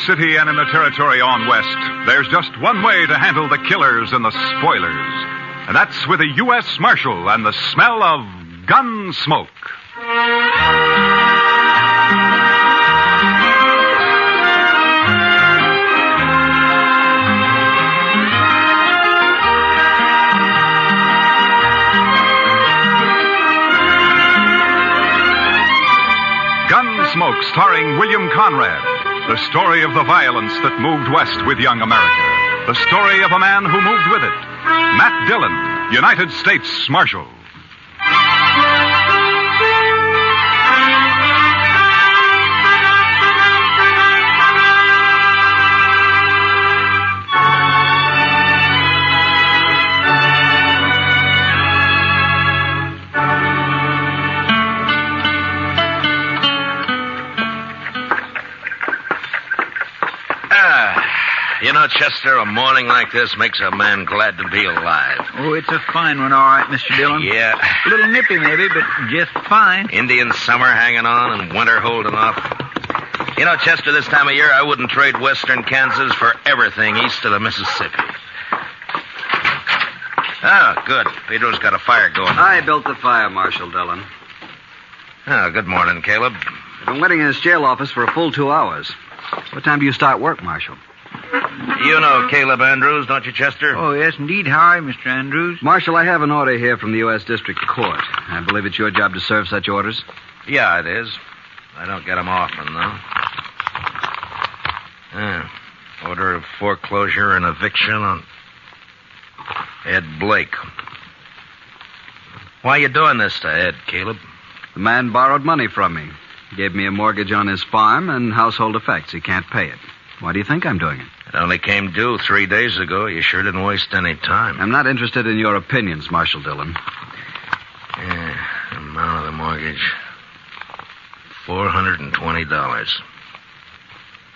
city and in the territory on west, there's just one way to handle the killers and the spoilers. And that's with a U.S. Marshal and the smell of Gunsmoke. Gunsmoke, starring William Conrad. The story of the violence that moved west with young America. The story of a man who moved with it. Matt Dillon, United States Marshal. You know, Chester, a morning like this makes a man glad to be alive. Oh, it's a fine one, all right, Mr. Dillon. Yeah. A little nippy, maybe, but just fine. Indian summer hanging on and winter holding off. You know, Chester, this time of year, I wouldn't trade western Kansas for everything east of the Mississippi. Oh, good. Pedro's got a fire going. I built the fire, Marshal Dillon. Oh, good morning, Caleb. I've been waiting in his jail office for a full 2 hours. What time do you start work, Marshal? You know Caleb Andrews, don't you, Chester? Oh, yes, indeed. How are you, Mr. Andrews? Marshal, I have an order here from the U.S. District Court. I believe it's your job to serve such orders. Yeah, it is. I don't get them often, though. Order of foreclosure and eviction on Ed Blake. Why are you doing this to Ed, Caleb? The man borrowed money from me. He gave me a mortgage on his farm and household effects. He can't pay it. Why do you think I'm doing it? It only came due 3 days ago. You sure didn't waste any time. I'm not interested in your opinions, Marshal Dillon. Yeah, amount of the mortgage. $420.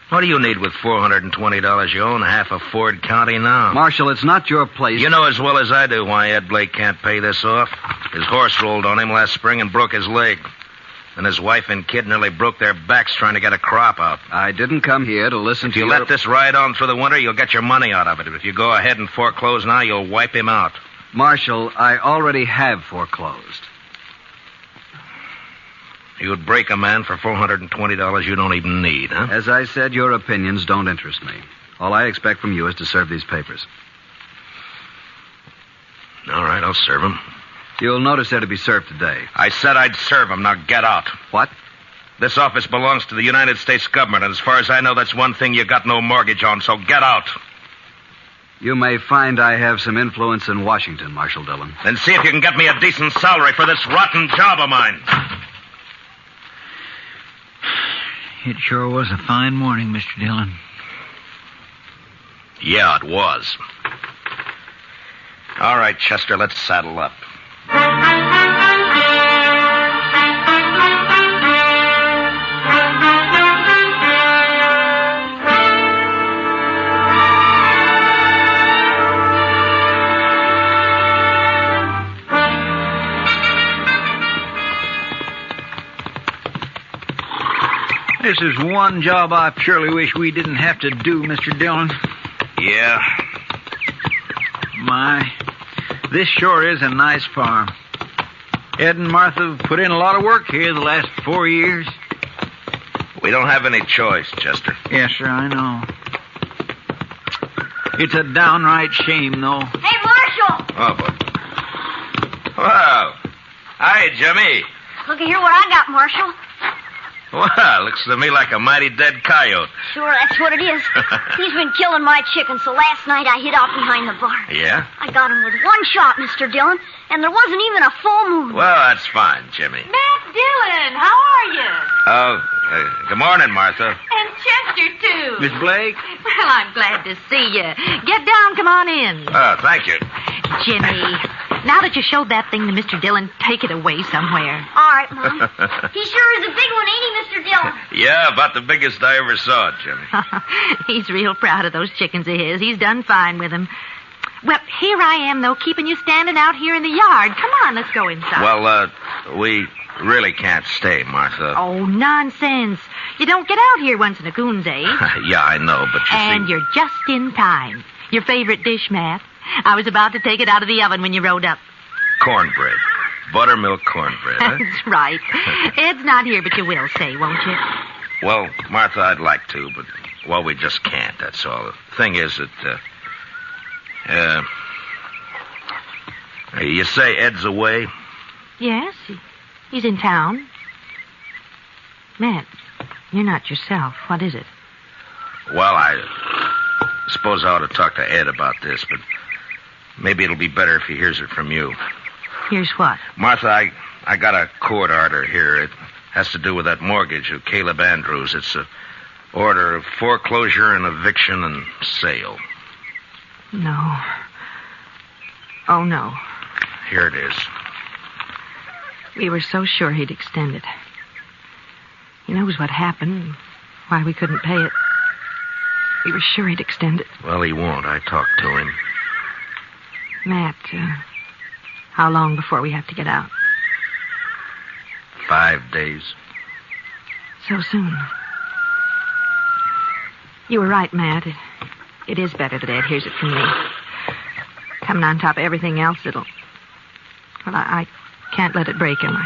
What do you need with $420? You own half of Ford County now. Marshal, it's not your place. You know as well as I do why Ed Blake can't pay this off. His horse rolled on him last spring and broke his leg. And his wife and kid nearly broke their backs trying to get a crop out. I didn't come here to listen to you. If you let this ride on through the winter, you'll get your money out of it. If you go ahead and foreclose now, you'll wipe him out. Marshal, I already have foreclosed. You'd break a man for $420 you don't even need, huh? As I said, your opinions don't interest me. All I expect from you is to serve these papers. All right, I'll serve them. You'll notice they're to be served today. I said I'd serve them. Now get out. What? This office belongs to the United States government, and as far as I know, that's one thing you got no mortgage on, so get out. You may find I have some influence in Washington, Marshal Dillon. Then see if you can get me a decent salary for this rotten job of mine. It sure was a fine morning, Mr. Dillon. Yeah, it was. All right, Chester, let's saddle up. This is one job I surely wish we didn't have to do, Mr. Dillon. Yeah. My, this sure is a nice farm. Ed and Martha have put in a lot of work here the last 4 years. We don't have any choice, Chester. Yes, sir, I know. It's a downright shame, though. Hey, Marshal! Oh, boy. Wow. Hi, Jimmy. Look at here what I got, Marshal. Well, looks to me like a mighty dead coyote. Sure, that's what it is. He's been killing my chickens, so last night I hid out behind the barn. Yeah? I got him with one shot, Mr. Dillon, and there wasn't even a full moon. Well, that's fine, Jimmy. Matt Dillon, how are you? Oh, good morning, Martha. And Chester, too. Miss Blake? Well, I'm glad to see you. Get down, come on in. Oh, thank you. Jimmy, now that you showed that thing to Mr. Dillon, take it away somewhere. All right, Mom. He sure is a big one, ain't he, Mr. Dillon? Yeah, about the biggest I ever saw, Jimmy. He's real proud of those chickens of his. He's done fine with them. Well, here I am, though, keeping you standing out here in the yard. Come on, let's go inside. Well, we really can't stay, Martha. Oh, nonsense. You don't get out here once in a coon's age. Yeah, I know, but you And see... you're just in time. Your favorite dish, Matt. I was about to take it out of the oven when you rode up. Cornbread. Buttermilk cornbread, huh? That's right. Ed's not here, but you will say, won't you? Well, Martha, I'd like to, but, well, we just can't, that's all. The thing is that, you say Ed's away? Yes, he's in town. Matt, you're not yourself. What is it? Well, I suppose I ought to talk to Ed about this, but maybe it'll be better if he hears it from you. Here's what? Martha, I got a court order here. It has to do with that mortgage of Caleb Andrews. It's a order of foreclosure and eviction and sale. No. Oh, no. Here it is. We were so sure he'd extend it. He knows what happened, why we couldn't pay it. We were sure he'd extend it. Well, he won't. I talked to him. Matt, how long before we have to get out? 5 days. So soon. You were right, Matt. It is better that Ed hears it from me. Coming on top of everything else, it'll... Well, I can't let it break him.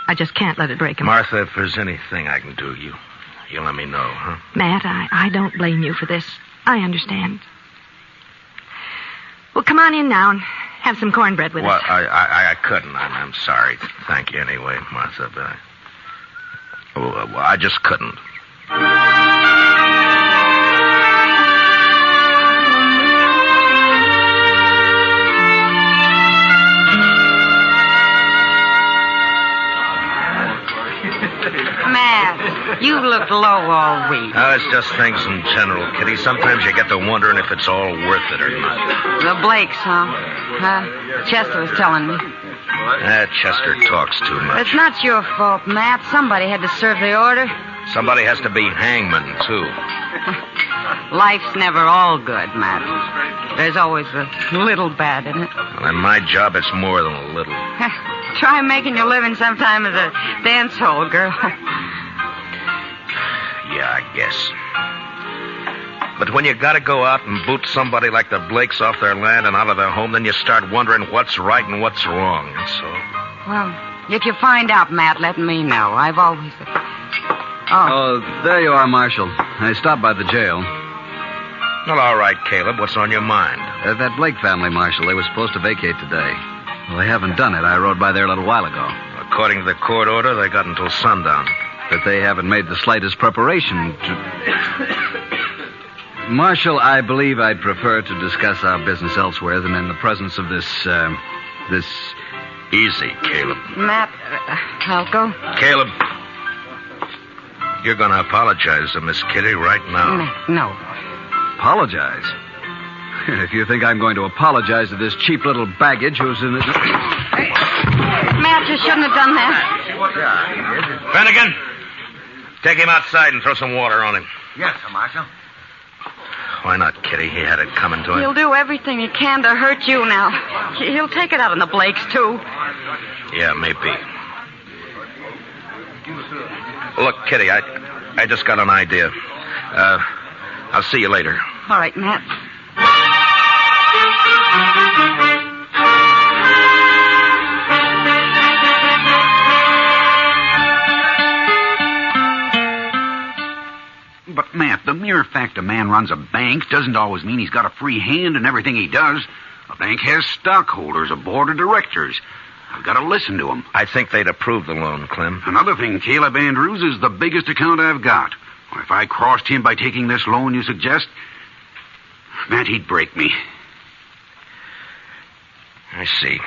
I just can't let it break him. Martha, if there's anything I can do, you let me know, huh? Matt, I don't blame you for this. I understand. Well, come on in now and have some cornbread with Well, us. I couldn't. I'm sorry. Thank you anyway, Martha, but I just couldn't. Matt, you've looked low all week. It's just things in general, Kitty. Sometimes you get to wondering if it's all worth it or not. The Blakes, huh? Chester was telling me. Chester talks too much. It's not your fault, Matt. Somebody had to serve the order. Somebody has to be hangman, too. Life's never all good, Matt. There's always a little bad in it. Well, in my job, it's more than a little. Try making your living sometime as a dance hall girl. Yeah, I guess. But when you gotta go out and boot somebody like the Blakes off their land and out of their home, then you start wondering what's right and what's wrong, that's all. Well, if you find out, Matt, let me know. I've always... Oh, there you are, Marshal. I stopped by the jail. Well, all right, Caleb. What's on your mind? That Blake family, Marshal, they were supposed to vacate today. Well, they haven't done it. I rode by there a little while ago. According to the court order, they got until sundown. But they haven't made the slightest preparation to... Marshal, I believe I'd prefer to discuss our business elsewhere than in the presence of this... Easy, Caleb. Matt, I'll go. Caleb, you're going to apologize to Miss Kitty right now. No. Apologize? If you think I'm going to apologize to this cheap little baggage who's in it... Matt, you shouldn't have done that. Finnegan, take him outside and throw some water on him. Yes, sir, Marshal. Why not, Kitty? He had it coming to him. He'll do everything he can to hurt you now. He'll take it out on the Blakes, too. Yeah, maybe. Look, Kitty, I just got an idea. I'll see you later. All right, Matt. But, Matt, the mere fact a man runs a bank doesn't always mean he's got a free hand in everything he does. A bank has stockholders, a board of directors. I've got to listen to them. I think they'd approve the loan, Clem. Another thing, Caleb Andrews is the biggest account I've got. If I crossed him by taking this loan you suggest, Matt, he'd break me. I see.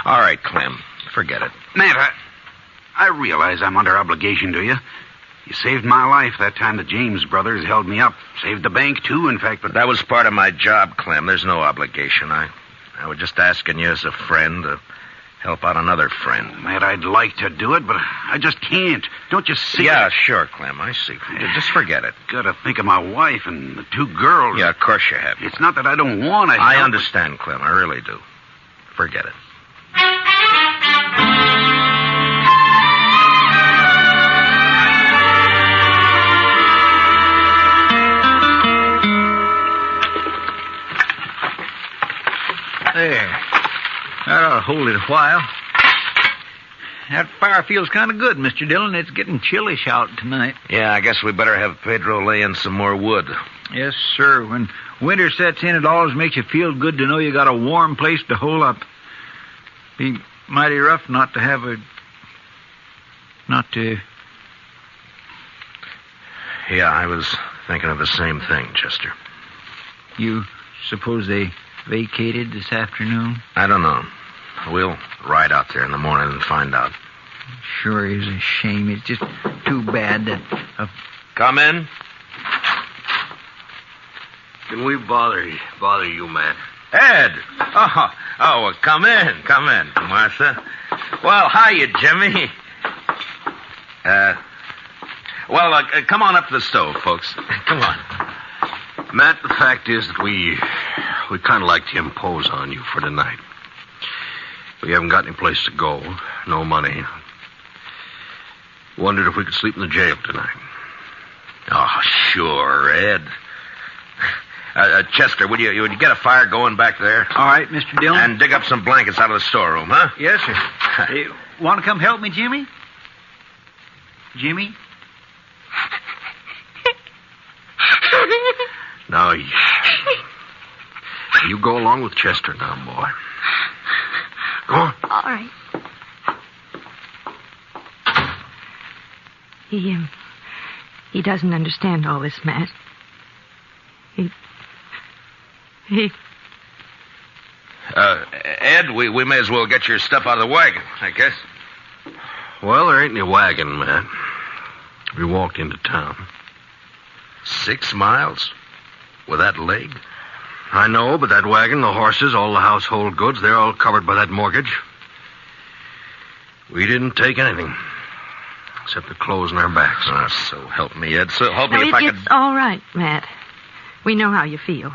All right, Clem. Forget it. Matt, I realize I'm under obligation to you. You saved my life that time the James brothers held me up. Saved the bank, too, in fact, but... That was part of my job, Clem. There's no obligation. I was just asking you as a friend to help out another friend. Matt, I'd like to do it, but I just can't. Don't you see? Yeah, sure, Clem. I see. Just forget it. Gotta think of my wife and the two girls. Yeah, of course you have. It's not that I don't want to. I understand, Clem. I really do. Forget it. There. That ought to hold it a while. That fire feels kind of good, Mr. Dillon. It's getting chillish out tonight. Yeah, I guess we better have Pedro lay in some more wood. Yes, sir. When winter sets in, it always makes you feel good to know you got a warm place to hole up. Be mighty rough not to have Yeah, I was thinking of the same thing, Chester. You suppose they vacated this afternoon? I don't know. We'll ride out there in the morning and find out. Sure is a shame. It's just too bad that... Come in. Can we bother you, Matt? Ed! Oh, come in, Martha. Well, hiya, Jimmy. Come on up to the stove, folks. Come on. Matt, the fact is that we kind of like to impose on you for tonight. We haven't got any place to go, no money. Wondered if we could sleep in the jail tonight. Oh, sure, Ed. Chester, would you get a fire going back there? All right, Mr. Dillon. And dig up some blankets out of the storeroom, huh? Yes, sir. You want to come help me, Jimmy? Jimmy? Now, you go along with Chester now, boy. Go on. All right. He doesn't understand all this, Matt. Ed, we may as well get your stuff out of the wagon, I guess. Well, there ain't any wagon, Matt. We walked into town. 6 miles? With that leg? I know, but that wagon, the horses, all the household goods, they're all covered by that mortgage. We didn't take anything. Except the clothes on our backs. So help me, Ed. So help me if I could... It's all right, Matt. We know how you feel.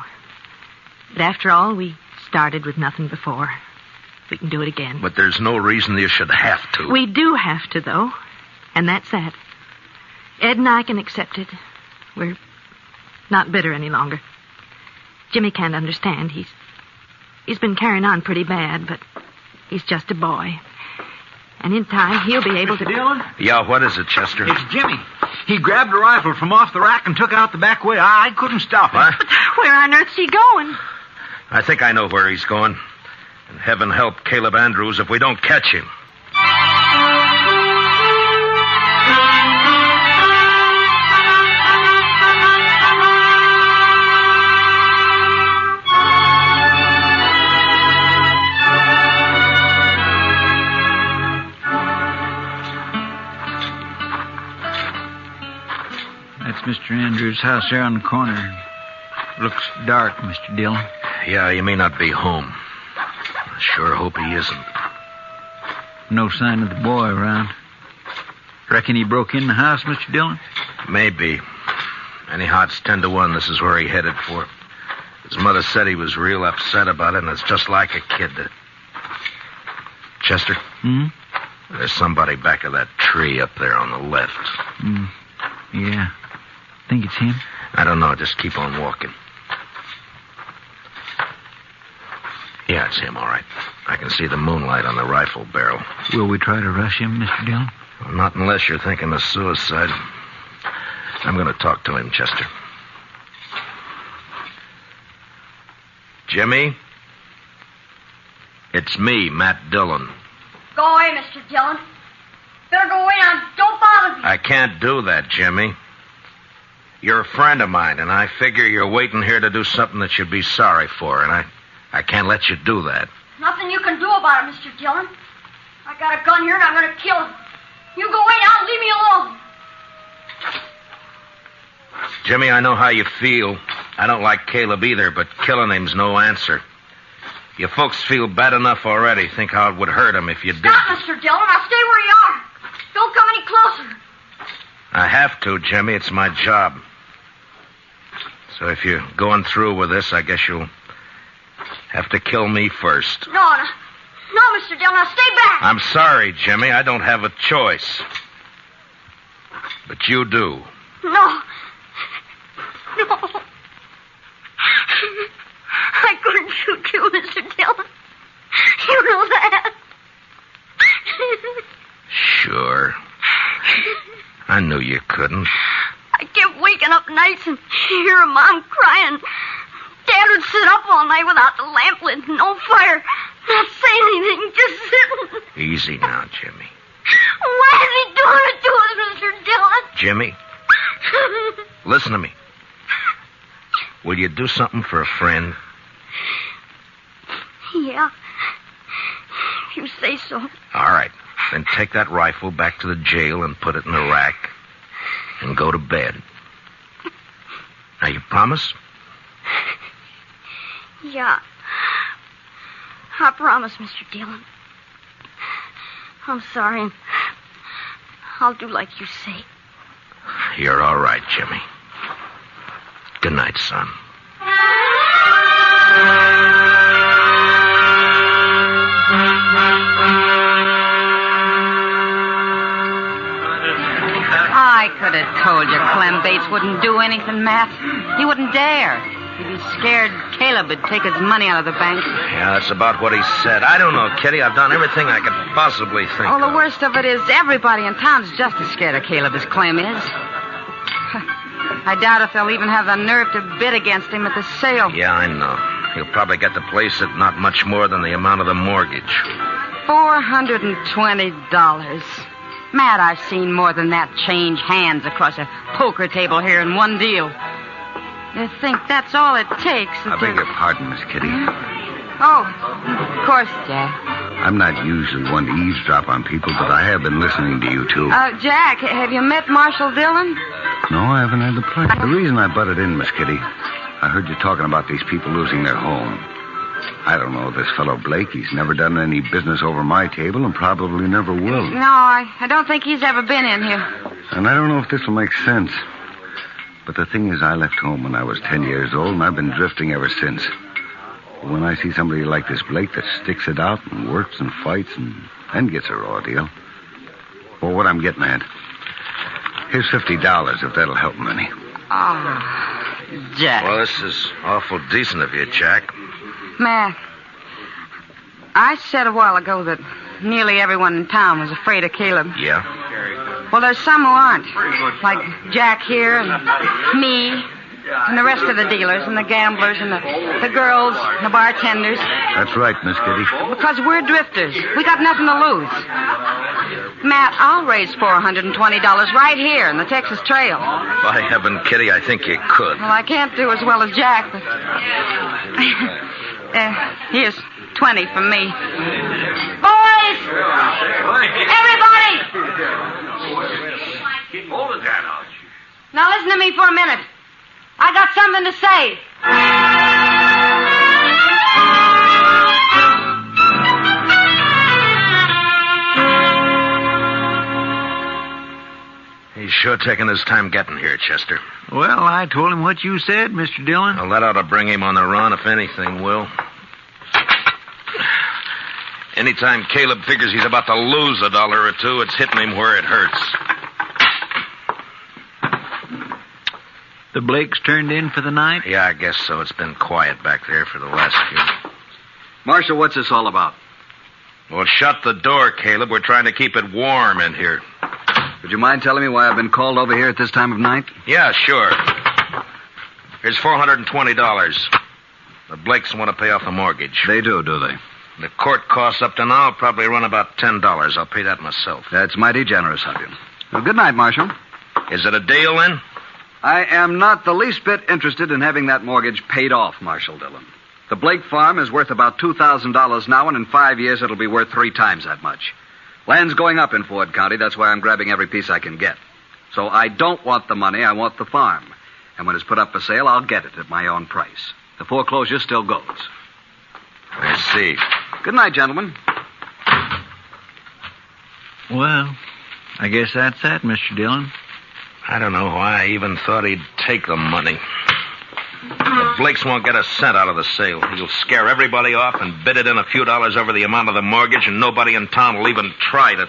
But after all, we started with nothing before. We can do it again. But there's no reason you should have to. We do have to, though. And that's that. Ed and I can accept it. We're not bitter any longer. Jimmy can't understand. He's been carrying on pretty bad, but he's just a boy. And in time, he'll be able to... Dillon? Yeah, what is it, Chester? It's Jimmy. He grabbed a rifle from off the rack and took it out the back way. I couldn't stop him. What? But where on earth's he going? I think I know where he's going. And heaven help Caleb Andrews if we don't catch him. That's Mr. Andrews' house there on the corner. Looks dark, Mr. Dillon. Yeah, he may not be home. I sure hope he isn't. No sign of the boy around. Reckon he broke in the house, Mr. Dillon? Maybe. Anyhow, it's 10 to 1. This is where he headed for. His mother said he was real upset about it, and it's just like a kid. Chester? Hmm? There's somebody back of that tree up there on the left. Yeah. Think it's him? I don't know. Just keep on walking. Yeah, it's him, all right. I can see the moonlight on the rifle barrel. Will we try to rush him, Mr. Dillon? Well, not unless you're thinking of suicide. I'm going to talk to him, Chester. Jimmy? It's me, Matt Dillon. Go away, Mr. Dillon. Better go away now. Don't bother me. I can't do that, Jimmy. You're a friend of mine, and I figure you're waiting here to do something that you'd be sorry for, and I can't let you do that. Nothing you can do about it, Mr. Dillon. I got a gun here, and I'm going to kill him. You go away now and leave me alone. Jimmy, I know how you feel. I don't like Caleb either, but killing him's no answer. You folks feel bad enough already. Think how it would hurt him if you did. Stop, Mr. Dillon. I'll stay where you are. Don't come any closer. I have to, Jimmy. It's my job. So if you're going through with this, I guess you'll have to kill me first. No, Mr. Dillon. Now stay back. I'm sorry, Jimmy. I don't have a choice. But you do. No. I couldn't shoot you, Mr. Dillon. You know that. Sure. I knew you couldn't. I kept waking up nights and hearing Mom crying. Dad would sit up all night without the lamp lit, no fire, not saying anything, just sitting. Easy now, Jimmy. Why is he doing it to us, Mr. Dillon? Jimmy, listen to me. Will you do something for a friend? Yeah. If you say so. All right. Then take that rifle back to the jail and put it in the rack and go to bed. Now, you promise? Yeah. I promise, Mr. Dillon. I'm sorry, and I'll do like you say. You're all right, Jimmy. Good night, son. I could have told you Clem Bates wouldn't do anything, Matt. He wouldn't dare. He'd be scared Caleb would take his money out of the bank. Yeah, that's about what he said. I don't know, Kitty. I've done everything I could possibly think Oh, of. the worst of it is everybody in town's just as scared of Caleb as Clem is. I doubt if they'll even have the nerve to bid against him at the sale. Yeah, I know. He'll probably get the place at not much more than the amount of the mortgage. $420. Matt, I've seen more than that change hands across a poker table here in one deal. You think that's all it takes? I beg your pardon, Miss Kitty. Oh, of course, Jack. I'm not usually one to eavesdrop on people, but I have been listening to you, too. Jack, have you met Marshal Dillon? No, I haven't had the pleasure. The reason I butted in, Miss Kitty, I heard you talking about these people losing their home. I don't know this fellow Blake. He's never done any business over my table and probably never will. No, I don't think he's ever been in here. And I don't know if this will make sense. But the thing is, I left home when I was 10 years old, and I've been drifting ever since. When I see somebody like this Blake that sticks it out and works and fights and gets a raw deal. Well, what I'm getting at, here's $50 if that'll help him any. Oh, Jack. Well, this is awful decent of you, Jack. Matt, I said a while ago that nearly everyone in town was afraid of Caleb. Yeah? Well, there's some who aren't. Like Jack here and me and the rest of the dealers and the gamblers and the girls and the bartenders. That's right, Miss Kitty. Because we're drifters. We got nothing to lose. Matt, I'll raise $420 right here in the Texas Trail. By heaven, Kitty, I think you could. Well, I can't do as well as Jack, but... here's 20 from me. Boys! Everybody! Now listen to me for a minute. I got something to say. He's sure taking his time getting here, Chester. Well, I told him what you said, Mr. Dillon. Well, that ought to bring him on the run, if anything will. Anytime Caleb figures he's about to lose $1 or $2, it's hitting him where it hurts. The Blakes turned in for the night? Yeah, I guess so. It's been quiet back there for the last few. Marshal, what's this all about? Well, shut the door, Caleb. We're trying to keep it warm in here. Would you mind telling me why I've been called over here at this time of night? Yeah, sure. Here's $420. The Blakes want to pay off the mortgage. They do they? The court costs up to now will probably run about $10. I'll pay that myself. That's mighty generous of you. Well, good night, Marshal. Is it a deal, then? I am not the least bit interested in having that mortgage paid off, Marshal Dillon. The Blake farm is worth about $2,000 now, and in 5 years it'll be worth 3 times that much. Land's going up in Ford County. That's why I'm grabbing every piece I can get. So I don't want the money. I want the farm. And when it's put up for sale, I'll get it at my own price. The foreclosure still goes. I see. Good night, gentlemen. Well, I guess that's that, Mr. Dillon. I don't know why I even thought he'd take the money. The Blakes won't get a cent out of the sale. He'll scare everybody off and bid it in a few dollars over the amount of the mortgage, and nobody in town will even try to...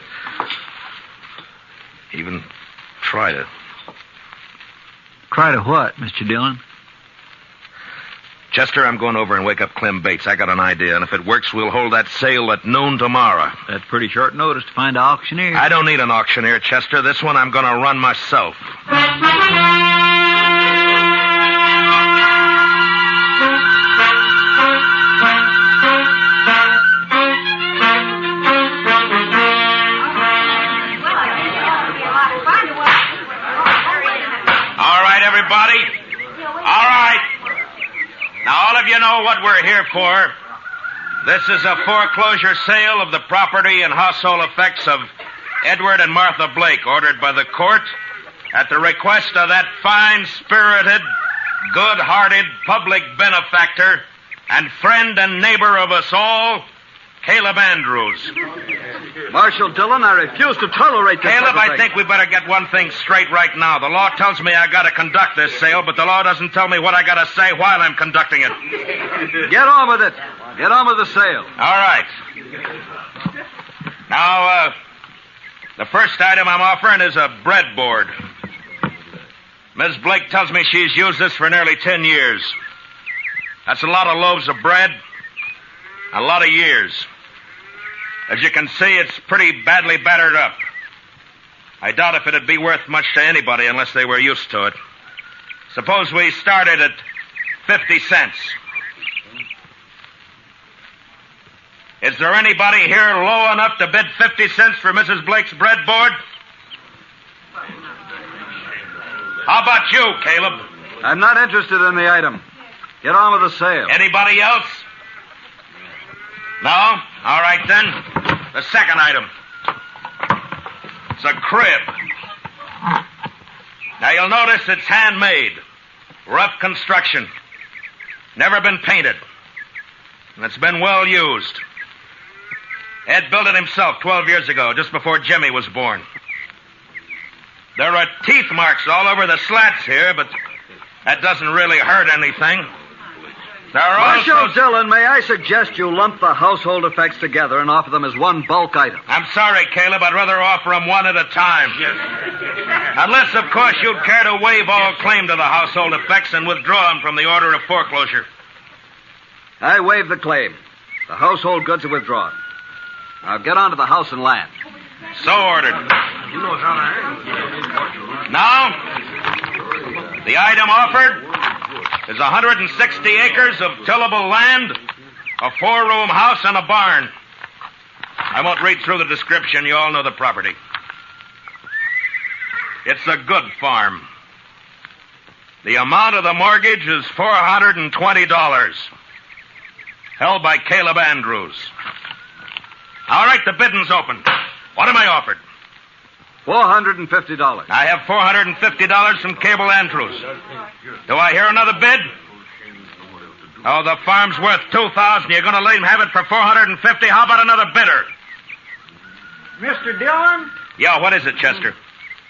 Try to what, Mr. Dillon? Chester, I'm going over and wake up Clem Bates. I got an idea, and if it works, we'll hold that sale at noon tomorrow. That's pretty short notice to find an auctioneer. I don't need an auctioneer, Chester. This one I'm going to run myself. All right, everybody. All right. Now, all of you know what we're here for. This is a foreclosure sale of the property and household effects of Edward and Martha Blake, ordered by the court at the request of that fine-spirited, good-hearted public benefactor and friend and neighbor of us all, Caleb Andrews. Marshal Dillon, I refuse to tolerate this. Caleb, I think we better get one thing straight right now. The law tells me I got to conduct this sale, but the law doesn't tell me what I got to say while I'm conducting it. Get on with it. Get on with the sale. All right. Now, the first item I'm offering is a breadboard. Ms. Blake tells me she's used this for nearly 10 years. That's a lot of loaves of bread, a lot of years. As you can see, it's pretty badly battered up. I doubt if it'd be worth much to anybody unless they were used to it. Suppose we started at 50 cents. Is there anybody here low enough to bid 50 cents for Mrs. Blake's breadboard? How about you, Caleb? I'm not interested in the item. Get on with the sale. Anybody else? No? All right, then. The second item. It's a crib. Now, you'll notice it's handmade. Rough construction. Never been painted. And it's been well used. Ed built it himself 12 years ago, just before Jimmy was born. There are teeth marks all over the slats here, but that doesn't really hurt anything. There are Marshal Dillon, may I suggest you lump the household effects together and offer them as one bulk item? I'm sorry, Caleb. I'd rather offer them one at a time. Yes. Unless, of course, you'd care to waive all claim to the household effects and withdraw them from the order of foreclosure. I waive the claim. The household goods are withdrawn. Now get on to the house and land. So ordered. Now, the item offered is 160 acres of tillable land, a 4-room house, and a barn. I won't read through the description. You all know the property. It's a good farm. The amount of the mortgage is $420, held by Caleb Andrews. All right, the bidding's open. What am I offered? $450. I have $450 from Caleb Andrews. Do I hear another bid? Oh, the farm's worth $2,000. You're going to let him have it for $450? How about another bidder? Mr. Dillon? Yeah, what is it, Chester?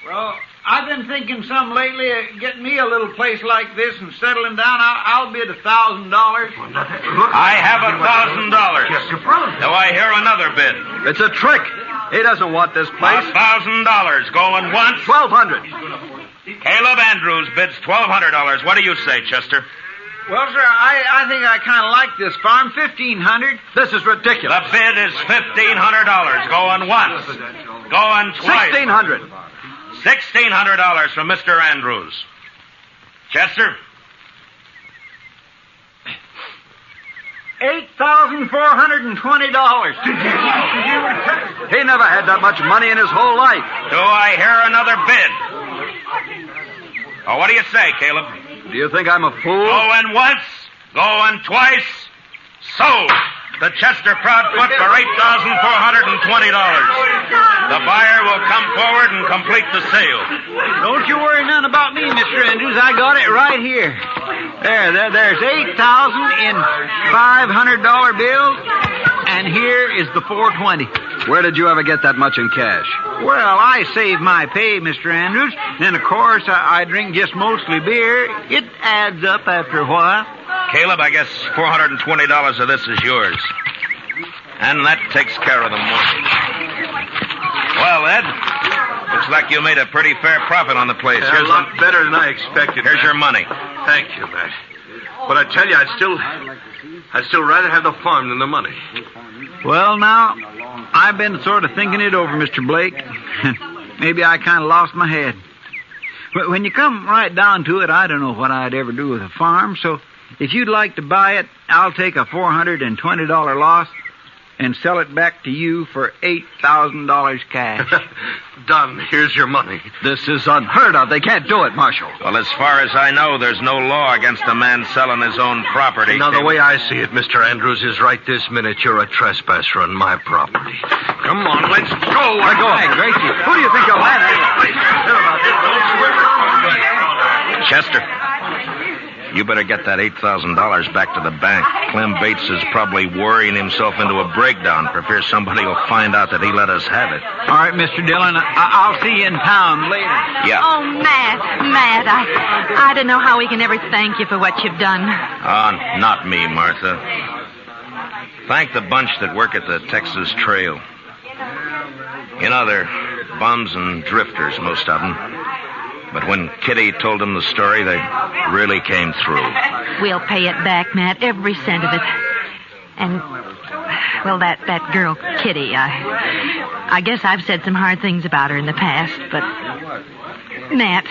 Well, I've been thinking some lately of getting me a little place like this and settling down. I'll bid $1,000. I have $1,000. Do I hear another bid? It's a trick. He doesn't want this place. $1,000. Going once? $1,200. Caleb Andrews bids $1,200. What do you say, Chester? Well, sir, I think I kind of like this farm. $1,500. This is ridiculous. The bid is $1,500. Going once. Going twice. $1,600. $1,600 from Mr. Andrews. Chester? $8,420. He never had that much money in his whole life. Do I hear another bid? Oh, what do you say, Caleb? Do you think I'm a fool? Going once, going twice, sold. The Chester Proudfoot for $8,420. The buyer will come forward and complete the sale. Don't you worry none about me, Mr. Andrews. I got it right here. There's $8,000 in $500 bills, and here is the $420. Where did you ever get that much in cash? Well, I save my pay, Mr. Andrews. Then, of course, I drink just mostly beer. It adds up after a while. Caleb, I guess $420 of this is yours. And that takes care of the mortgage. Well, Ed, looks like you made a pretty fair profit on the place. Here's a lot better than I expected. Here's your money. Thank you, Matt. But I tell you, I'd still rather have the farm than the money. Well, now, I've been sort of thinking it over, Mr. Blake. Maybe I kind of lost my head. But when you come right down to it, I don't know what I'd ever do with a farm, so if you'd like to buy it, I'll take a $420 loss and sell it back to you for $8,000 cash. Done. Here's your money. This is unheard of. They can't do it, Marshal. Well, as far as I know, there's no law against a man selling his own property. Now, the way I see it, Mr. Andrews, is right this minute you're a trespasser on my property. Come on, let's go. Let go. Hey, Gracie, who do you think you're laughing at? Chester, you better get that $8,000 back to the bank. Clem Bates is probably worrying himself into a breakdown for fear somebody will find out that he let us have it. All right, Mr. Dillon, I'll see you in town later. Yeah. Oh, Matt, I don't know how we can ever thank you for what you've done. Not me, Martha. Thank the bunch that work at the Texas Trail. You know, they're bums and drifters, most of them. But when Kitty told them the story, they really came through. We'll pay it back, Matt, every cent of it. And, well, that girl, Kitty, I guess I've said some hard things about her in the past, but... Matt,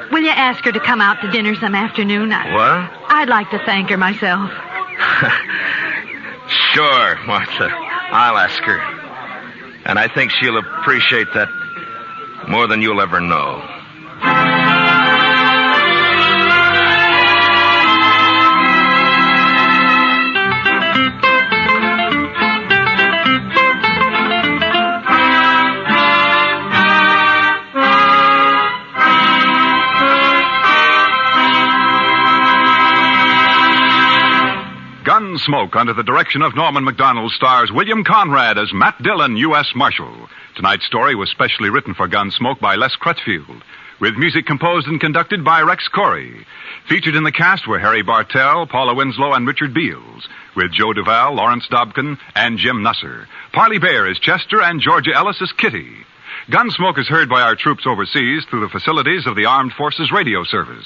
will you ask her to come out to dinner some afternoon? What? I'd like to thank her myself. Sure, Martha. I'll ask her. And I think she'll appreciate that more than you'll ever know. Gunsmoke, under the direction of Norman Macdonald, stars William Conrad as Matt Dillon, U.S. Marshal. Tonight's story was specially written for Gunsmoke by Les Crutchfield, with music composed and conducted by Rex Corey. Featured in the cast were Harry Bartell, Paula Winslow, and Richard Beals, with Joe Duvall, Lawrence Dobkin, and Jim Nusser. Parley Bear is Chester, and Georgia Ellis is Kitty. Gunsmoke is heard by our troops overseas through the facilities of the Armed Forces Radio Service.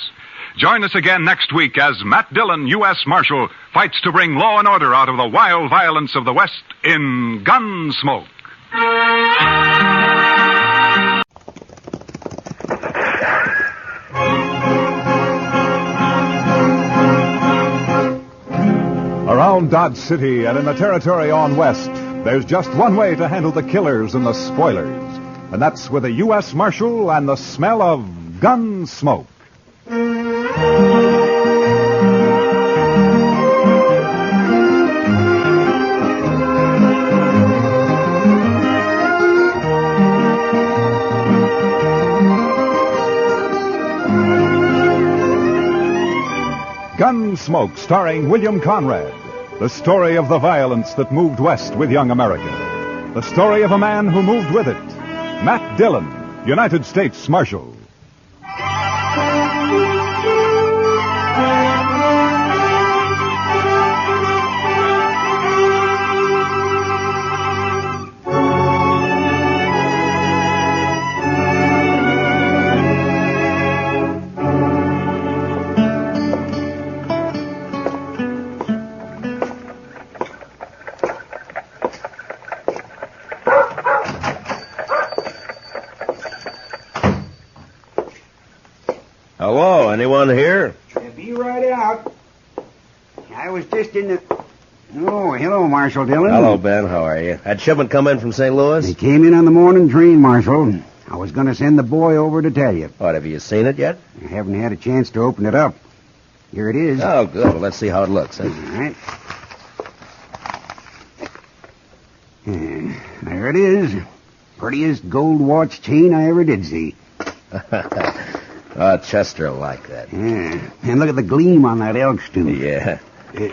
Join us again next week as Matt Dillon, U.S. Marshal, fights to bring law and order out of the wild violence of the West in Gunsmoke. Around Dodge City and in the territory on West, there's just one way to handle the killers and the spoilers, and that's with a U.S. Marshal and the smell of Gunsmoke. Gunsmoke, starring William Conrad. The story of the violence that moved west with young America. The story of a man who moved with it. Matt Dillon, United States Marshal. Hello, anyone here? Be right out. I was just in the... Oh, hello, Marshal Dillon. Hello, Ben. How are you? Had shipment come in from St. Louis? They came in on the morning train, Marshal. I was going to send the boy over to tell you. What, have you seen it yet? I haven't had a chance to open it up. Here it is. Oh, good. Well, let's see how it looks. All right. There it is. Prettiest gold watch chain I ever did see. Chester will like that. Yeah. And look at the gleam on that elk's tooth. Yeah.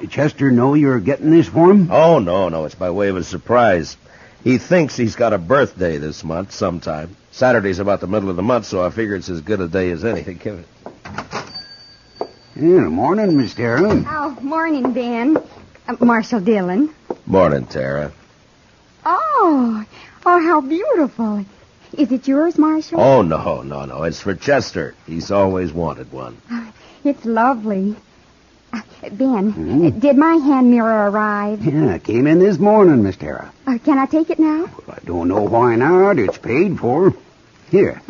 Chester know you're getting this for him? Oh, no. It's by way of a surprise. He thinks he's got a birthday this month sometime. Saturday's about the middle of the month, so I figure it's as good a day as any to give it. Yeah, morning, Miss Tara. Oh, morning, Ben. Marshal Dillon. Morning, Tara. Oh, how beautiful. Is it yours, Marshal? Oh, no. It's for Chester. He's always wanted one. It's lovely. Ben, did my hand mirror arrive? Yeah, it came in this morning, Miss Tara. Can I take it now? Well, I don't know why not. It's paid for. Here.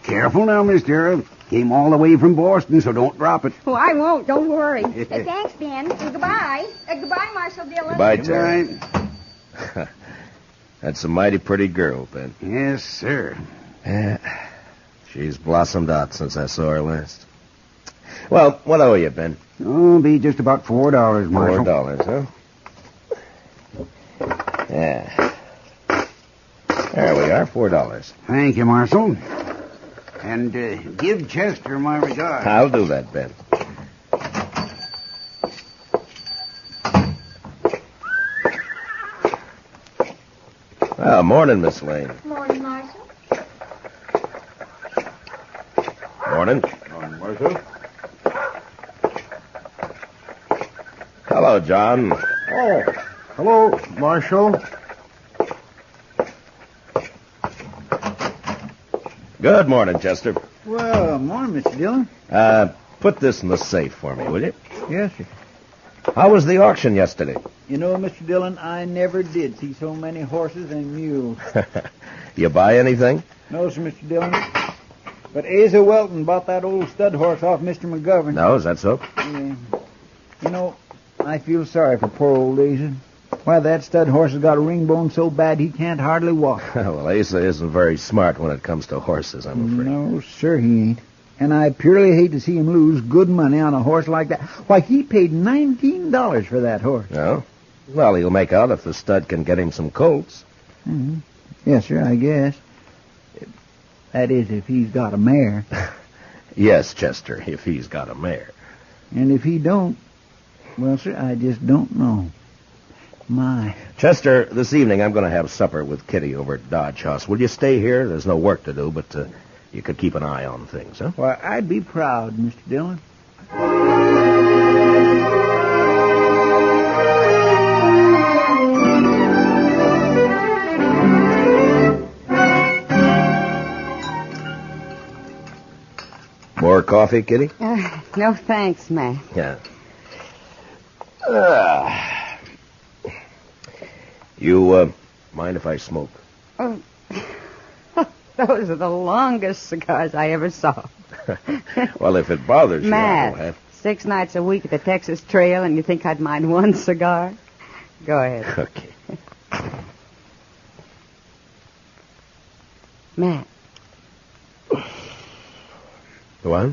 Careful now, Miss Tara. Came all the way from Boston, so don't drop it. Oh, I won't. Don't worry. Thanks, Ben. Goodbye. Goodbye, Marshal Dillon. Goodbye, Terry. That's a mighty pretty girl, Ben. Yes, sir. Yeah. She's blossomed out since I saw her last. Well, what owe you, Ben? Oh, be just about $4, Marshal. $4, huh? Yeah. There we are, $4. Thank you, Marshal. And give Chester my regards. I'll do that, Ben. Well, morning, Miss Lane. Morning, Marshal. Morning. Morning, Marshal. Hello, John. Oh, hello, Marshal. Good morning, Chester. Well, morning, Mr. Dillon. Put this in the safe for me, will you? Yes, sir. How was the auction yesterday? You know, Mr. Dillon, I never did see so many horses and mules. You buy anything? No, sir, Mr. Dillon. But Asa Welton bought that old stud horse off Mr. McGovern. No, is that so? Yeah. You know, I feel sorry for poor old Asa. Why, that stud horse has got a ring bone so bad he can't hardly walk. Well, Asa isn't very smart when it comes to horses, I'm afraid. No, sir, he ain't. And I purely hate to see him lose good money on a horse like that. Why, he paid $19 for that horse. No? Well, he'll make out if the stud can get him some colts. Mm-hmm. Yes, sir, I guess. That is, if he's got a mare. Yes, Chester, if he's got a mare. And if he don't, well, sir, I just don't know. My. Chester, this evening I'm going to have supper with Kitty over at Dodge House. Will you stay here? There's no work to do, but you could keep an eye on things, huh? Why, I'd be proud, Mr. Dillon. More coffee, Kitty? No thanks, Matt. Yeah. You mind if I smoke? Oh, those are the longest cigars I ever saw. Well, if it bothers Matt, you, I will have... 6 nights a week at the Texas Trail, and you think I'd mind one cigar? Go ahead. Okay. Matt. What?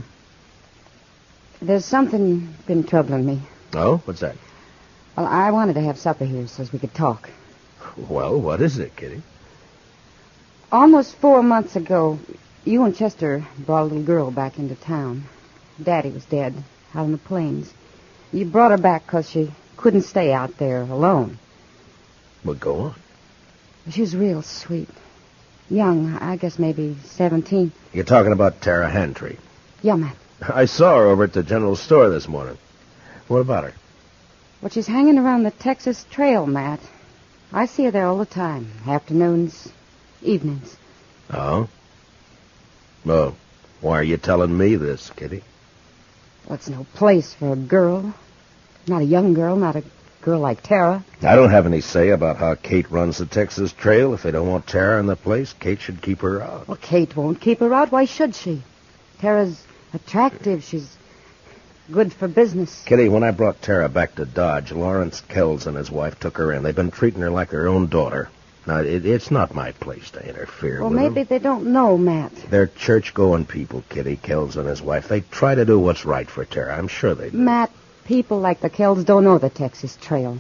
There's something been troubling me. Oh? What's that? Well, I wanted to have supper here so we could talk. Well, what is it, Kitty? Almost 4 months ago, you and Chester brought a little girl back into town. Daddy was dead, out on the plains. You brought her back because she couldn't stay out there alone. Well, go on. She was real sweet. Young, I guess maybe 17. You're talking about Tara Hantry. Yeah, Matt. I saw her over at the general store this morning. What about her? Well, she's hanging around the Texas Trail, Matt. I see her there all the time. Afternoons, evenings. Oh? Well, why are you telling me this, Kitty? Well, it's no place for a girl. Not a young girl, not a girl like Tara. I don't have any say about how Kate runs the Texas Trail. If they don't want Tara in the place, Kate should keep her out. Well, Kate won't keep her out. Why should she? Tara's attractive. She's good for business. Kitty, when I brought Tara back to Dodge, Lawrence Kells and his wife took her in. They've been treating her like their own daughter. Now, it's not my place to interfere Well, with maybe them. they don't know, Matt. They're church-going people, Kitty, Kells and his wife. They try to do what's right for Tara. I'm sure they do. Matt, people like the Kells don't know the Texas Trail.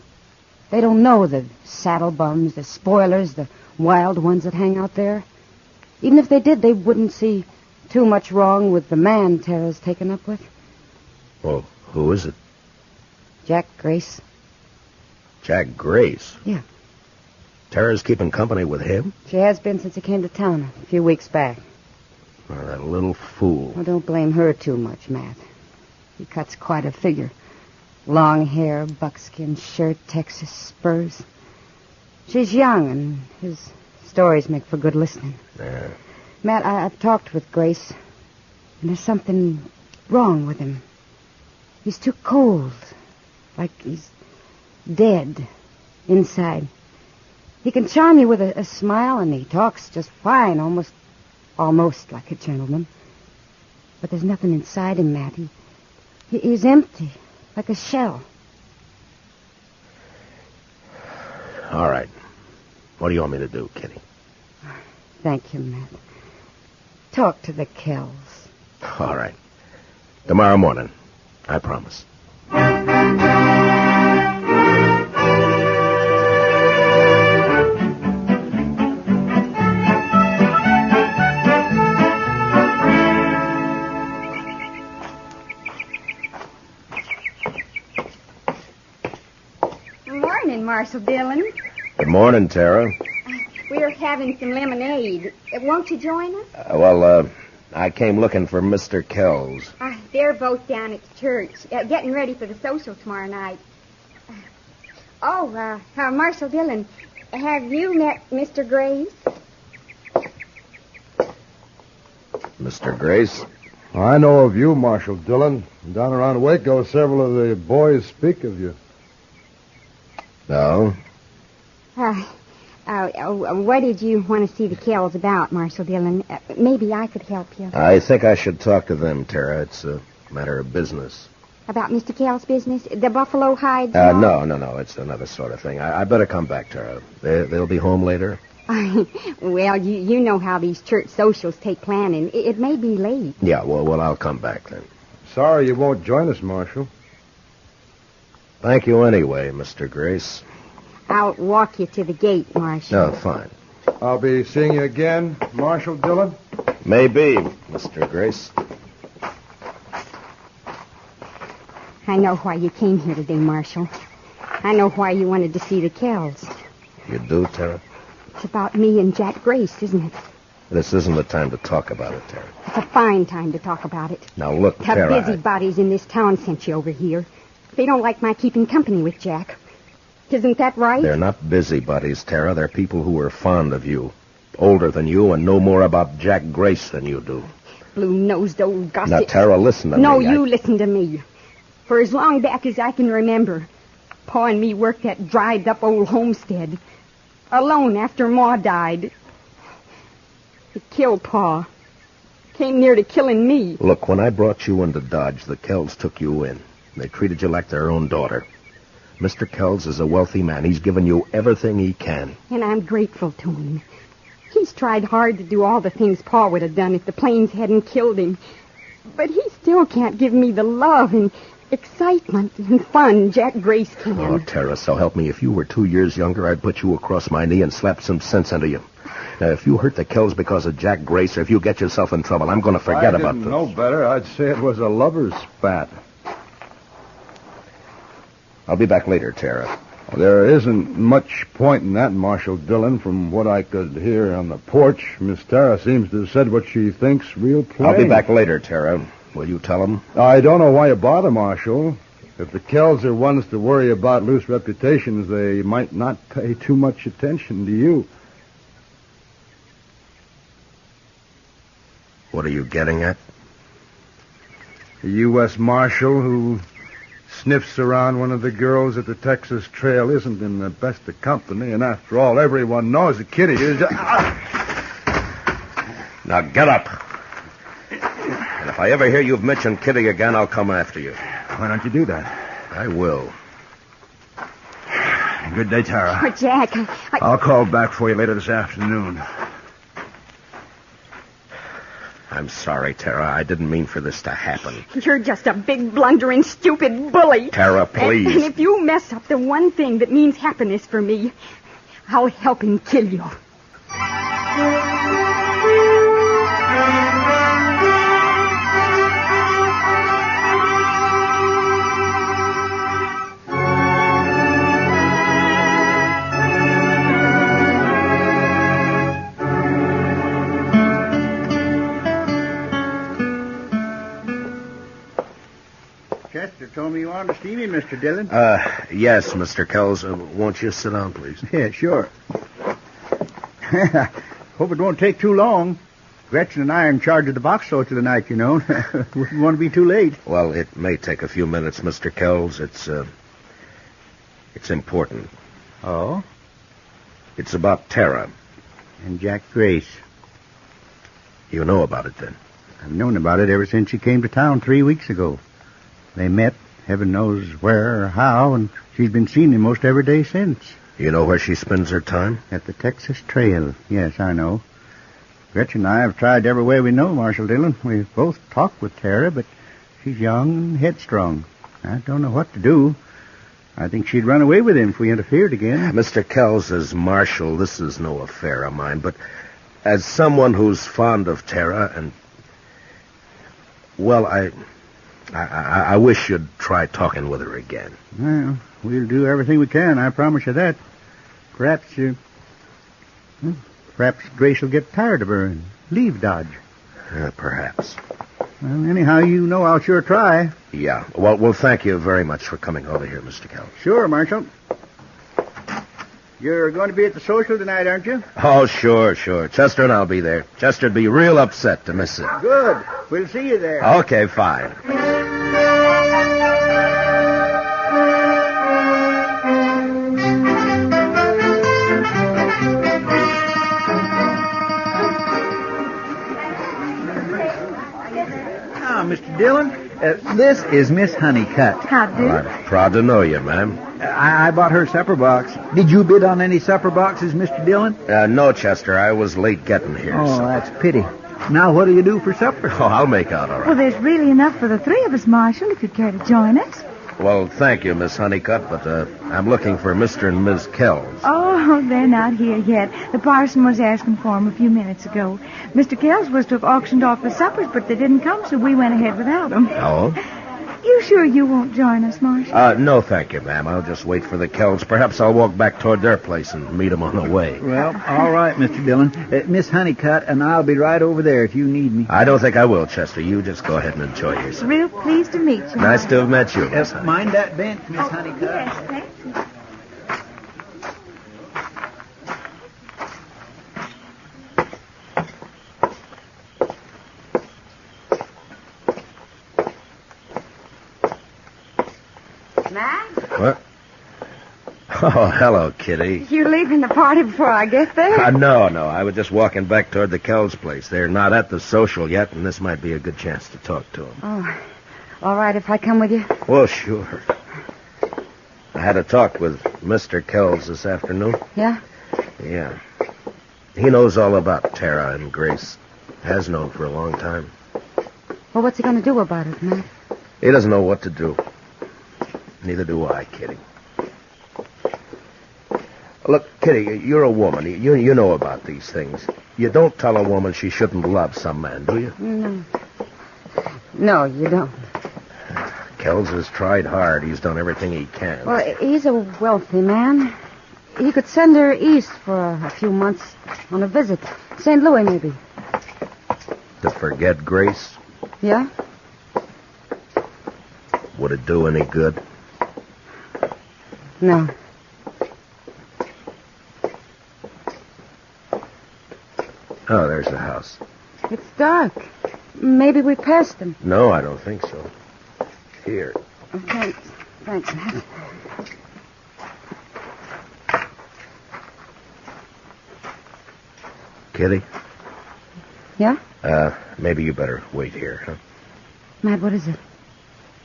They don't know the saddle bums, the spoilers, the wild ones that hang out there. Even if they did, they wouldn't see too much wrong with the man Tara's taken up with. Well, who is it? Jack Grace. Jack Grace? Yeah. Tara's keeping company with him? She has been since he came to town a few weeks back. Oh, that little fool. Well, don't blame her too much, Matt. He cuts quite a figure. Long hair, buckskin shirt, Texas spurs. She's young, and his stories make for good listening. Yeah. Matt, I've talked with Grace, and there's something wrong with him. He's too cold, like he's dead inside. He can charm you with a smile, and he talks just fine, almost like a gentleman. But there's nothing inside him, Matt. He's empty, like a shell. All right. What do you want me to do, Kitty? Thank you, Matt. Talk to the Kells. All right. Tomorrow morning. I promise. Morning, Marshal Dillon. Good morning, Tara. We're having some lemonade. Won't you join us? I came looking for Mr. Kells. They're both down at church, getting ready for the social tomorrow night. Marshal Dillon, have you met Mr. Grace? Mr. Grace? I know of you, Marshal Dillon. Down around Waco, several of the boys speak of you. No? What did you want to see the Kells about, Marshal Dillon? Maybe I could help you. I think I should talk to them, Tara. It's a matter of business. About Mr. Kells' business? The buffalo hides? No. It's another sort of thing. I better come back, Tara. They'll be home later? Well, you know how these church socials take planning. It may be late. Yeah, well, I'll come back then. Sorry you won't join us, Marshal. Thank you anyway, Mr. Grace. I'll walk you to the gate, Marshal. No, fine. I'll be seeing you again, Marshal Dillon? Maybe, Mr. Grace. I know why you came here today, Marshal. I know why you wanted to see the Kells. You do, Tara? It's about me and Jack Grace, isn't it? This isn't the time to talk about it, Tara. It's a fine time to talk about it. Now, look, The Tara... busybodies in this town sent you over here. They don't like my keeping company with Jack. Isn't that right? They're not busybodies, Tara. They're people who are fond of you. Older than you and know more about Jack Grace than you do. Blue-nosed old gossip. Now, Tara, listen to me. No, you listen to me. For as long back as I can remember, Pa and me worked that dried-up old homestead. Alone after Ma died. It killed Pa. Came near to killing me. Look, when I brought you into Dodge, the Kells took you in. They treated you like their own daughter. Mr. Kells is a wealthy man. He's given you everything he can. And I'm grateful to him. He's tried hard to do all the things Pa would have done if the planes hadn't killed him. But he still can't give me the love and excitement and fun Jack Grace can. Oh, Tara, so help me. If you were 2 years younger, I'd put you across my knee and slap some sense into you. Now, if you hurt the Kells because of Jack Grace, or if you get yourself in trouble, I'm going to forget about this. I didn't know better. I'd say it was a lover's spat. I'll be back later, Tara. There isn't much point in that, Marshal Dillon. From what I could hear on the porch, Miss Tara seems to have said what she thinks real plain. I'll be back later, Tara. Will you tell him? I don't know why you bother, Marshal. If the Kells are ones to worry about loose reputations, they might not pay too much attention to you. What are you getting at? A U.S. Marshal who sniffs around one of the girls at the Texas Trail isn't in the best of company, and after all, everyone knows that Kitty is... Now get up. And if I ever hear you've mentioned Kitty again, I'll come after you. Why don't you do that? I will. Good day, Tara. Oh, Jack, I'll call back for you later this afternoon. I'm sorry, Tara. I didn't mean for this to happen. you're just a big, blundering, stupid bully. Tara, please. And if you mess up the one thing that means happiness for me, I'll help him kill you. Chester told me you wanted to see me, Mr. Dillon. Yes, Mr. Kells. Won't you sit down, please? Yeah, sure. Hope it won't take too long. Gretchen and I are in charge of the box social tonight, you know. Wouldn't want to be too late. Well, it may take a few minutes, Mr. Kells. It's important. Oh? It's about Tara. And Jack Grace. You know about it, then? I've known about it ever since she came to town 3 weeks ago. They met, heaven knows where or how, and she's been seen him most every day since. You know where she spends her time? At the Texas Trail. Yes, I know. Gretchen and I have tried every way we know, Marshal Dillon. We've both talked with Tara, but she's young and headstrong. I don't know what to do. I think she'd run away with him if we interfered again. Mr. Kells, as Marshal, this is no affair of mine, but as someone who's fond of Tara and... Well, I wish you'd try talking with her again. Well, we'll do everything we can, I promise you that. Perhaps Grace will get tired of her and leave Dodge. Perhaps. Well, anyhow, you know I'll sure try. Yeah. Well, thank you very much for coming over here, Mr. Kells. Sure, Marshal. You're going to be at the social tonight, aren't you? Oh, sure. Chester and I'll be there. Chester'd be real upset to miss it. Good. We'll see you there. Okay, fine. Mr. Dillon, this is Miss Honeycutt. How do? Well, I'm proud to know you, ma'am. I bought her supper box. Did you bid on any supper boxes, Mr. Dillon? No, Chester. I was late getting here. Oh, so. that's a pity. Now, what do you do for supper? Oh, I'll make out all right. Well, there's really enough for the three of us, Marshal, if you'd care to join us. Well, thank you, Miss Honeycutt, but I'm looking for Mr. and Ms. Kells. Oh, they're not here yet. The parson was asking for them a few minutes ago. Mr. Kells was to have auctioned off the suppers, but they didn't come, so we went ahead without them. Oh? You sure you won't join us, Marshal? No, thank you, ma'am. I'll just wait for the Kells. Perhaps I'll walk back toward their place and meet them on the way. Well, all right, Mr. Dillon. Miss Honeycutt and I'll be right over there if you need me. I don't think I will, Chester. You just go ahead and enjoy yourself. Real pleased to meet you. Nice to have met you, Miss Honeycutt. Mind that bench, Miss Honeycutt. Yes, thank you. Matt? What? Oh, hello, Kitty. You leaving the party before I get there? No. I was just walking back toward the Kells place. They're not at the social yet, and this might be a good chance to talk to them. Oh, all right if I come with you? Well, sure. I had a talk with Mr. Kells this afternoon. Yeah? Yeah. He knows all about Tara and Grace. Has known for a long time. Well, what's he going to do about it, Matt? He doesn't know what to do. Neither do I, Kitty. Look, Kitty, you're a woman. You know about these things. You don't tell a woman she shouldn't love some man, do you? No. No, you don't. Kells has tried hard. He's done everything he can. Well, he's a wealthy man. He could send her east for a few months on a visit. St. Louis, maybe. To forget Grace? Yeah? Would it do any good? No. Oh, there's the house. It's dark. Maybe we passed him. No, I don't think so. Here. Okay. Thanks, Matt. Kitty? Yeah? Maybe you better wait here, huh? Matt, what is it?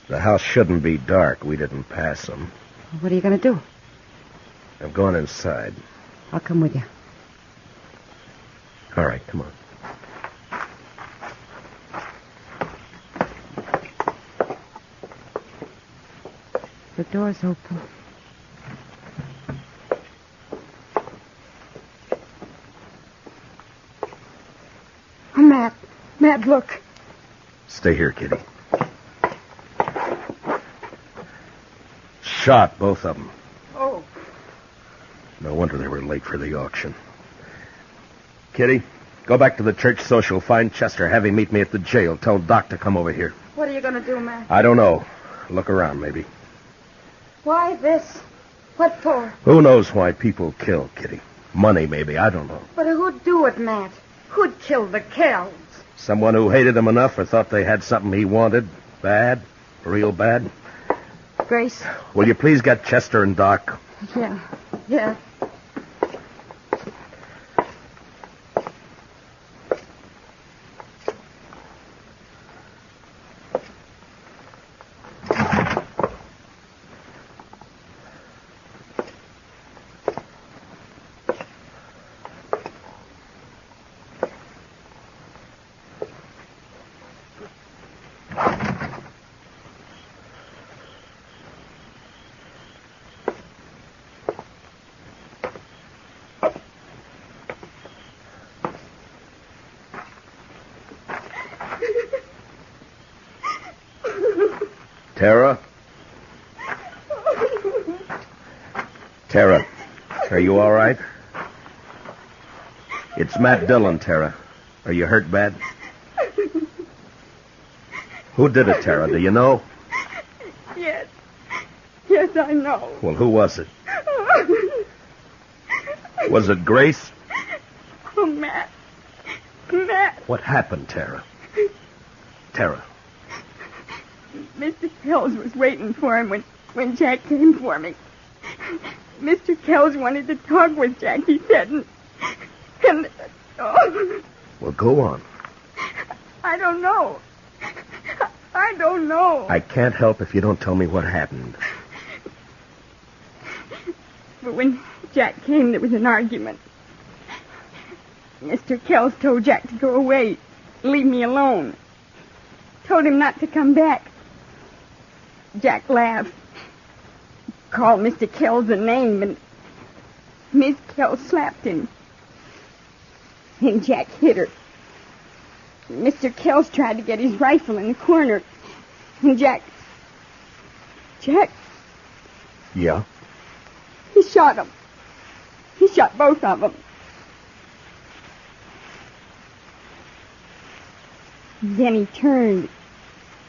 The house shouldn't be dark. We didn't pass them. What are you going to do? I'm going inside. I'll come with you. All right, come on. The door's open. Oh, Matt. Matt, look. Stay here, Kitty. Shot, both of them. Oh. No wonder they were late for the auction. Kitty, go back to the church social. Find Chester. Have him meet me at the jail. Tell Doc to come over here. What are you going to do, Matt? I don't know. Look around, maybe. Why this? What for? Who knows why people kill, Kitty? Money, maybe. I don't know. But who'd do it, Matt? Who'd kill the Kells? Someone who hated him enough or thought they had something he wanted. Bad. Real bad. Grace? Will you please get Chester and Doc? Yeah. Tara? Tara, are you all right? It's Matt Dillon, Tara. Are you hurt bad? Who did it, Tara? Do you know? Yes. Yes, I know. Well, who was it? Was it Grace? Oh, Matt. Matt. What happened, Tara? Tara. Mr. Kells was waiting for him when Jack came for me. Mr. Kells wanted to talk with Jack, he said, and Well, go on. I don't know. I don't know. I can't help if you don't tell me what happened. But when Jack came, there was an argument. Mr. Kells told Jack to go away, leave me alone. Told him not to come back. Jack laughed. Called Mr. Kells a name, and Miss Kells slapped him. And Jack hit her. Mr. Kells tried to get his rifle in the corner. And Jack... Yeah? He shot him. He shot both of them. Then he turned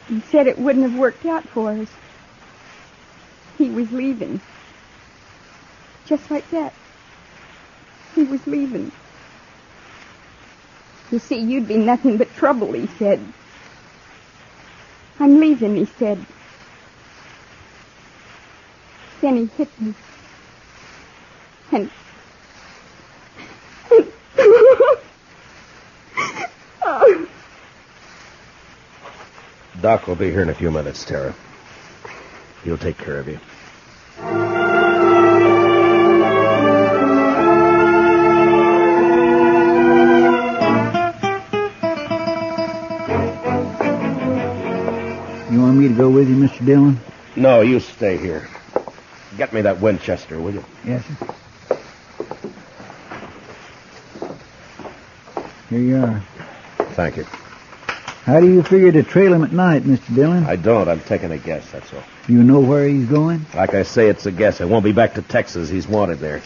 and said it wouldn't have worked out for us. He was leaving. Just like that. He was leaving. You see, you'd be nothing but trouble, he said. I'm leaving, he said. Then he hit me. And... oh. Doc will be here in a few minutes, Tara. He'll take care of you. You want me to go with you, Mr. Dillon? No, you stay here. Get me that Winchester, will you? Yes, sir. Here you are. Thank you. How do you figure to trail him at night, Mr. Dillon? I don't. I'm taking a guess, that's all. You know where he's going? Like I say, it's a guess. I won't be back to Texas. He's wanted there.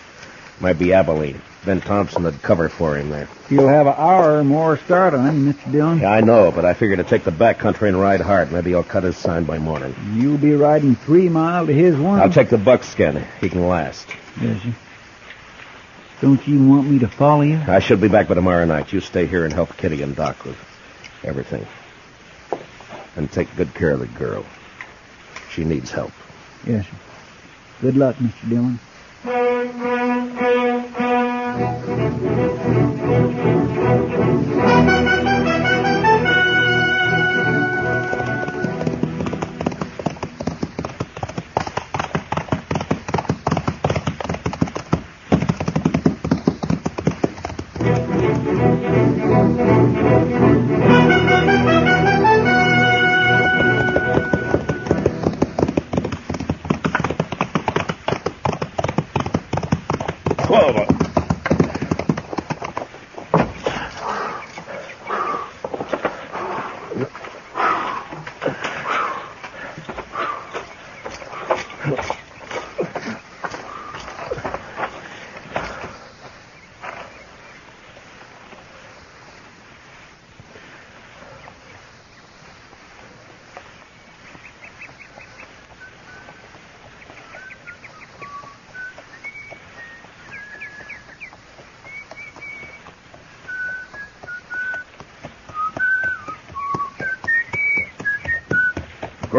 Might be Abilene. Ben Thompson would cover for him there. You'll have an hour or more start on him, Mr. Dillon. Yeah, I know, but I figure to take the back country and ride hard. Maybe I'll cut his sign by morning. You'll be riding 3 miles to his 1. I'll take the buckskin. He can last. Yes, sir. Don't you want me to follow you? I should be back by tomorrow night. You stay here and help Kitty and Doc with everything. And take good care of the girl. She needs help. Yes, sir. Good luck, Mr. Dillon.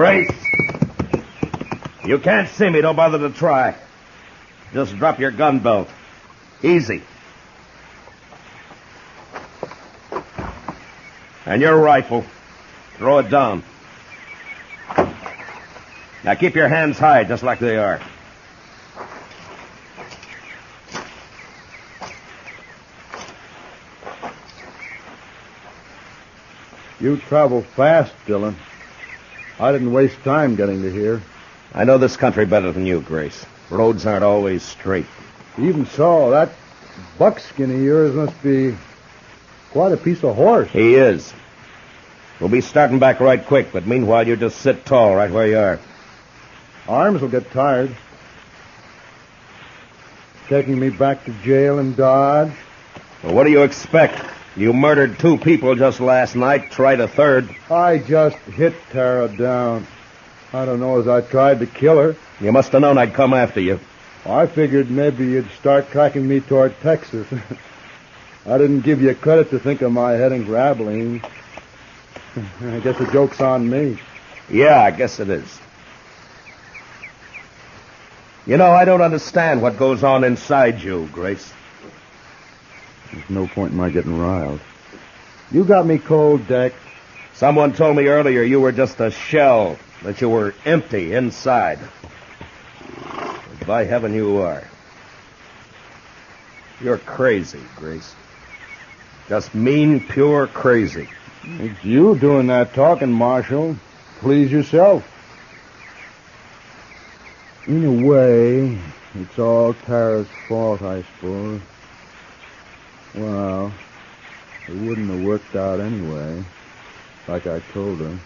Grace! You can't see me. Don't bother to try. Just drop your gun belt. Easy. And your rifle. Throw it down. Now keep your hands high, just like they are. You travel fast, Dillon. I didn't waste time getting to here. I know this country better than you, Grace. Roads aren't always straight. Even so, that buckskin of yours must be quite a piece of horse. He is. We'll be starting back right quick, but meanwhile you just sit tall right where you are. Arms will get tired. Taking me back to jail in Dodge. Well, what do you expect? You murdered 2 people just last night, tried a third. I just hit Tara down. I don't know as I tried to kill her. You must have known I'd come after you. I figured maybe you'd start tracking me toward Texas. I didn't give you credit to think of my heading for Abilene. I guess the joke's on me. Yeah, I guess it is. You know, I don't understand what goes on inside you, Grace. There's no point in my getting riled. You got me cold, Deck. Someone told me earlier you were just a shell, that you were empty inside. But by heaven, you are. You're crazy, Grace. Just mean, pure crazy. It's you doing that talking, Marshal. Please yourself. In a way, it's all Tara's fault, I suppose. Well, it wouldn't have worked out anyway, like I told her.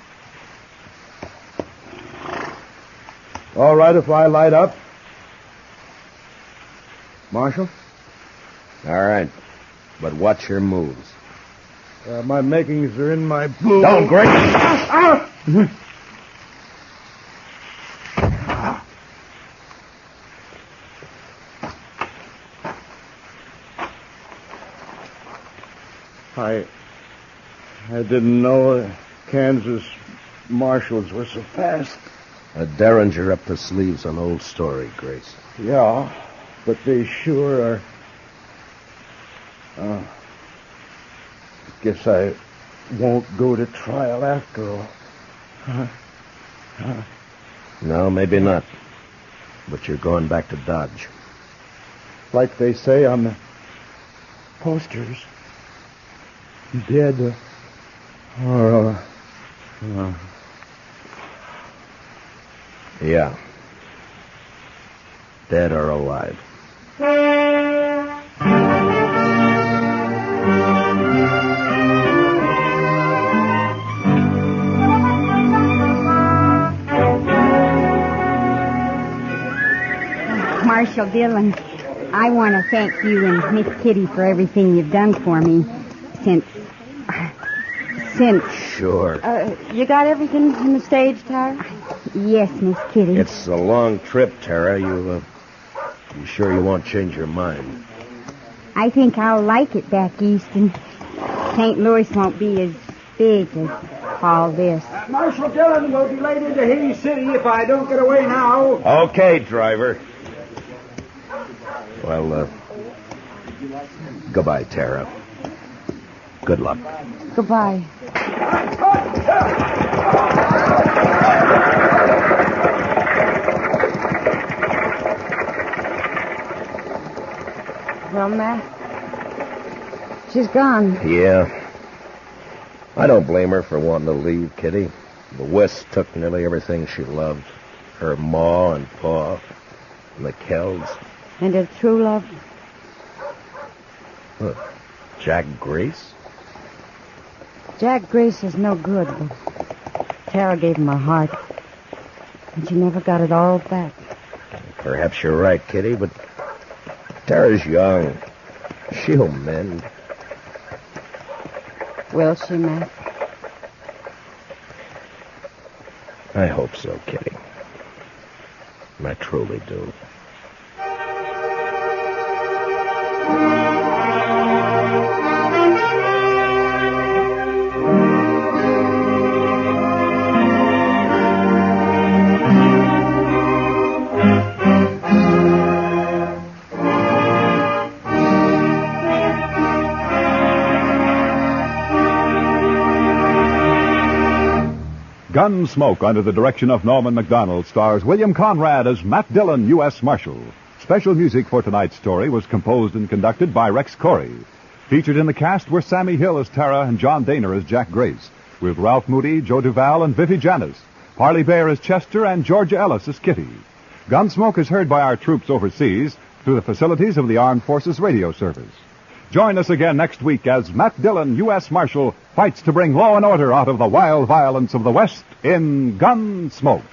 All right if I light up? Marshal? All right, but watch your moves. My makings are in my boot. Don't, Grace! I didn't know Kansas marshals were so fast. A derringer up the sleeves, an old story, Grace. Yeah, but they sure are. Guess I won't go to trial after all. No, maybe not. But you're going back to Dodge. Like they say on the posters. Dead or yeah. Dead or alive. Marshal Dillon, I want to thank you and Miss Kitty for everything you've done for me since... Sure. You got everything in the stage, Tara? Yes, Miss Kitty. It's a long trip, Tara. You sure you won't change your mind? I think I'll like it back east, and St. Louis won't be as big as all this. Marshal Dillon will be late into Hays City if I don't get away now. Okay, driver. Well, goodbye, Tara. Good luck. Goodbye. Well, Matt, she's gone. Yeah. I don't blame her for wanting to leave, Kitty. The West took nearly everything she loved. Her ma and pa, and the Kells. And her true love. What, Jack Grace? Jack Grace is no good, but Tara gave him her heart. And she never got it all back. Perhaps you're right, Kitty, but Tara's young. She'll mend. Will she, Matt? I hope so, Kitty. I truly do. Gunsmoke, under the direction of Norman MacDonald, stars William Conrad as Matt Dillon, U.S. Marshal. Special music for tonight's story was composed and conducted by Rex Corey. Featured in the cast were Sammy Hill as Tara and John Daner as Jack Grace, with Ralph Moody, Joe Duval, and Vivi Janis, Parley Bear as Chester, and Georgia Ellis as Kitty. Gunsmoke is heard by our troops overseas through the facilities of the Armed Forces Radio Service. Join us again next week as Matt Dillon, U.S. Marshal, fights to bring law and order out of the wild violence of the West in Gunsmoke.